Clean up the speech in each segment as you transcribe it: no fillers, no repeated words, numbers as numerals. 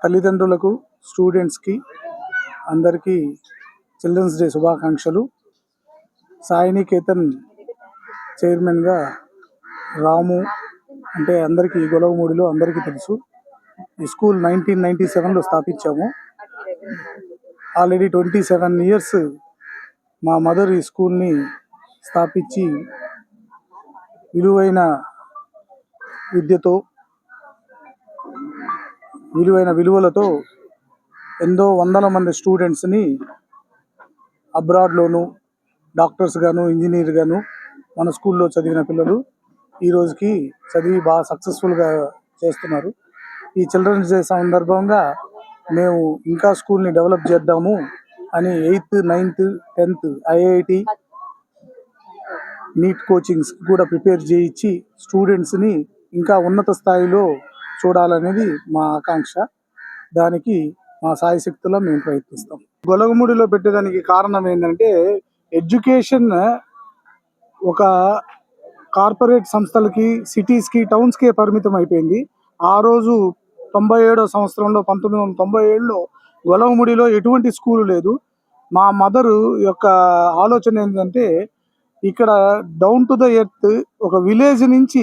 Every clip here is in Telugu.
తల్లిదండ్రులకు, స్టూడెంట్స్కి అందరికీ చిల్డ్రన్స్ డే శుభాకాంక్షలు. సాయినికేతన్ చైర్మన్గా రాము అంటే అందరికీ గొలవమూడిలో అందరికీ తెలుసు. ఈ స్కూల్ 1997లో స్థాపించాము. ఆల్రెడీ 27 years మా మదర్ ఈ స్కూల్ని స్థాపించి విలువైన విద్యతో, విలువైన విలువలతో ఎంతో వందల మంది స్టూడెంట్స్ని అబ్రాడ్లోను డాక్టర్స్ గాను, ఇంజనీర్ గాను మన స్కూల్లో చదివిన పిల్లలు ఈ రోజుకి చదివి బాగా సక్సెస్ఫుల్గా చేస్తున్నారు. ఈ చిల్డ్రన్స్ డే సందర్భంగా మేము ఇంకా స్కూల్ని డెవలప్ చేద్దాము అని 8th, 9th, 10th IIT NEET coachings కూడా ప్రిపేర్ చేయించి స్టూడెంట్స్ని ఇంకా ఉన్నత స్థాయిలో చూడాలనేది మా ఆకాంక్ష. దానికి మా సాయశక్తులా మేము ప్రయత్నిస్తాం. గొలగముడిలో పెట్టేదానికి కారణం ఏంటంటే ఎడ్యుకేషన్ ఒక కార్పొరేట్ సంస్థలకి, సిటీస్కి, టౌన్స్కే పరిమితం అయిపోయింది. ఆ రోజు 97వ సంవత్సరంలో 1997లో గొలగముడిలో ఎటువంటి స్కూలు లేదు. మా మదరు యొక్క ఆలోచన ఏంటంటే ఇక్కడ డౌన్ టు ద ఎర్త్ ఒక విలేజ్ నుంచి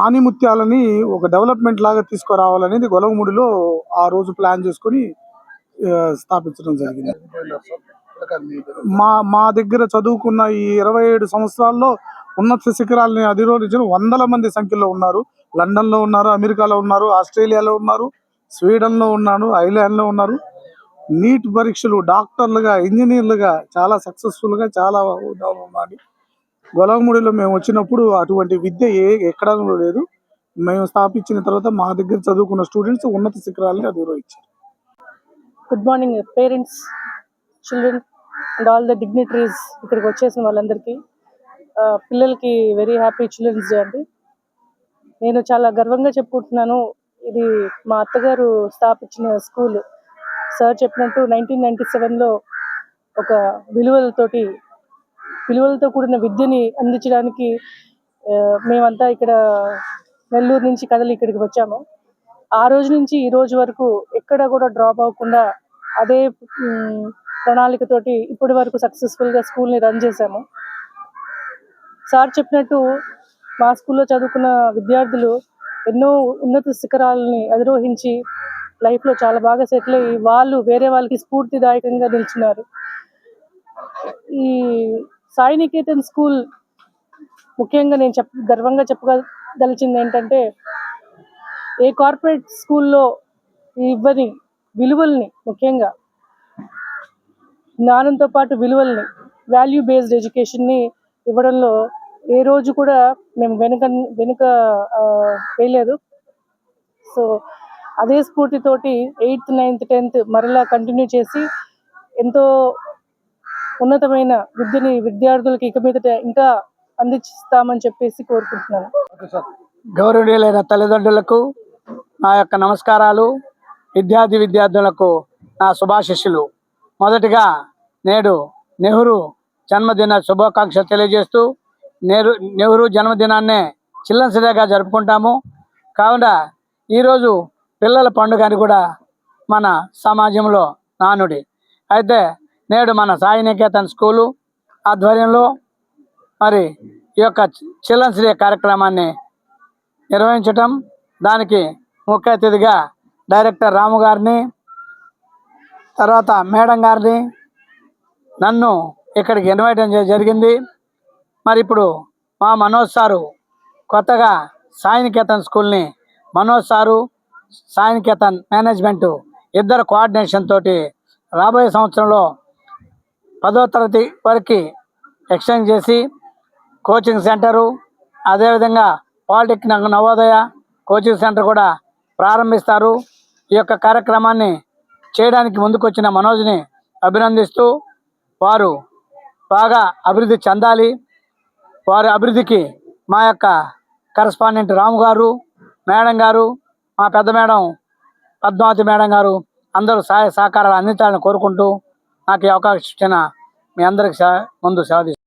ఆనిముత్యాలని ఒక డెవలప్మెంట్ లాగా తీసుకురావాలనేది గొలగముడిలో ఆ రోజు ప్లాన్ చేసుకొని స్థాపించడం జరిగింది. మా దగ్గర చదువుకున్న ఈ 27 సంవత్సరాల్లో ఉన్నత శిఖరాలని అధిరోహించిన వందల మంది సంఖ్యలో ఉన్నారు. లండన్లో ఉన్నారు, అమెరికాలో ఉన్నారు, ఆస్ట్రేలియాలో ఉన్నారు, స్వీడన్లో ఉన్నాను, ఐర్లాండ్లో ఉన్నారు. నీట్ పరీక్షలు డాక్టర్లుగా, ఇంజనీర్లుగా చాలా సక్సెస్ఫుల్గా చాలా ఉన్నారు. గొలగముడిలో మేము వచ్చినప్పుడు అటువంటి విద్య ఎక్కడా లేదు. మేము స్థాపించిన తర్వాత మా దగ్గర చదువుకున్న స్టూడెంట్స్ ఉన్నత శిఖరాలని అధిరోహించారు. Good morning parents, children and all the dignitaries. ఇక్కడికి వచ్చేసిన వాళ్ళందరికీ, పిల్లలకి వెరీ హ్యాపీ చిల్డ్రన్స్ డే అండి. నేను చాలా గర్వంగా చెప్పుకుంటున్నాను, ఇది మా అత్తగారు స్థాపించిన స్కూల్. సార్ చెప్పినట్టు 1997లో ఒక విలువలతో కూడిన విద్యని అందించడానికి మేమంతా ఇక్కడ నెల్లూరు నుంచి కదలి ఇక్కడికి వచ్చాము. ఆ రోజు నుంచి ఈ రోజు వరకు ఎక్కడ కూడా డ్రాప్ అవ్వకుండా అదే ప్రణాళికతోటి ఇప్పటి వరకు సక్సెస్ఫుల్గా స్కూల్ని రన్ చేశాము. సార్ చెప్పినట్టు మా స్కూల్లో చదువుకున్న విద్యార్థులు ఎన్నో ఉన్నత శిఖరాలని అధిరోహించి లైఫ్లో చాలా బాగా సెటిల్ అయ్యి వాళ్ళు వేరే వాళ్ళకి స్ఫూర్తిదాయకంగా నిలిచినారు. ఈ సాయినికేతన్ స్కూల్ ముఖ్యంగా నేను గర్వంగా చెప్పదలిచింది ఏంటంటే, ఏ కార్పొరేట్ స్కూల్లో ఇవ్వని విలువల్ని, ముఖ్యంగా జ్ఞానంతో పాటు విలువల్ని, వాల్యూ బేస్డ్ ఎడ్యుకేషన్ని ఇవ్వడంలో ఏ రోజు కూడా మేము వెనుక వేయలేదు. సో అదే స్ఫూర్తితోటి 8th, 9th, 10th మరలా కంటిన్యూ చేసి ఎంతో ఉన్నతమైన విద్యని విద్యార్థులకి ఇక మీదట ఇంకా అందిస్తామని చెప్పేసి కోరుకుంటున్నాను. గౌరవనీయులైన తల్లిదండ్రులకు నా యొక్క నమస్కారాలు, విద్యార్థులకు నా శుభాశిస్సులు. మొదటిగా నేడు నెహ్రూ జన్మదిన శుభాకాంక్షలు తెలియజేస్తూ, నెహ్రూ జన్మదినాన్నే చిల్డ్రన్స్ డేగా జరుపుకుంటాము. కావున ఈరోజు పిల్లల పండుగ అని కూడా మన సమాజంలో నానుడి. అయితే నేడు మన సాయినికేతన్ స్కూలు ఆధ్వర్యంలో మరి ఈ యొక్క చిల్డ్రన్స్ డే కార్యక్రమాన్ని నిర్వహించటం, దానికి ముఖ్య అతిథిగా డైరెక్టర్ రాము గారిని, తర్వాత మేడం గారిని, నన్ను ఇక్కడికి ఇన్వైట్ జరిగింది. మరి ఇప్పుడు మా మనోజ్ సారు కొత్తగా సాయినికేతన్ స్కూల్ని, మనోజ్ సారు సాయినికేతన్ మేనేజ్మెంటు ఇద్దరు కోఆర్డినేషన్ తోటి రాబోయే సంవత్సరంలో 10వ తరగతి వరకు ఎక్స్టెండ్ చేసి కోచింగ్ సెంటరు, అదేవిధంగా పాలిటెక్నిక్ నవోదయ కోచింగ్ సెంటర్ కూడా ప్రారంభిస్తారు. ఈ యొక్క కార్యక్రమాన్ని చేయడానికి ముందుకొచ్చిన మనోజ్ని అభినందిస్తూ, వారు బాగా అభివృద్ధి చెందాలి. వారి అభివృద్ధికి మా యొక్క కరస్పాండెంట్ రాము గారు, మేడం గారు, మా పెద్ద మేడం పద్మావతి మేడం గారు అందరూ సహాయ సహకారాలు అందించాలని కోరుకుంటూ, నాకు ఈ అవకాశం ఇచ్చిన మీ అందరికి ముందు సెలవు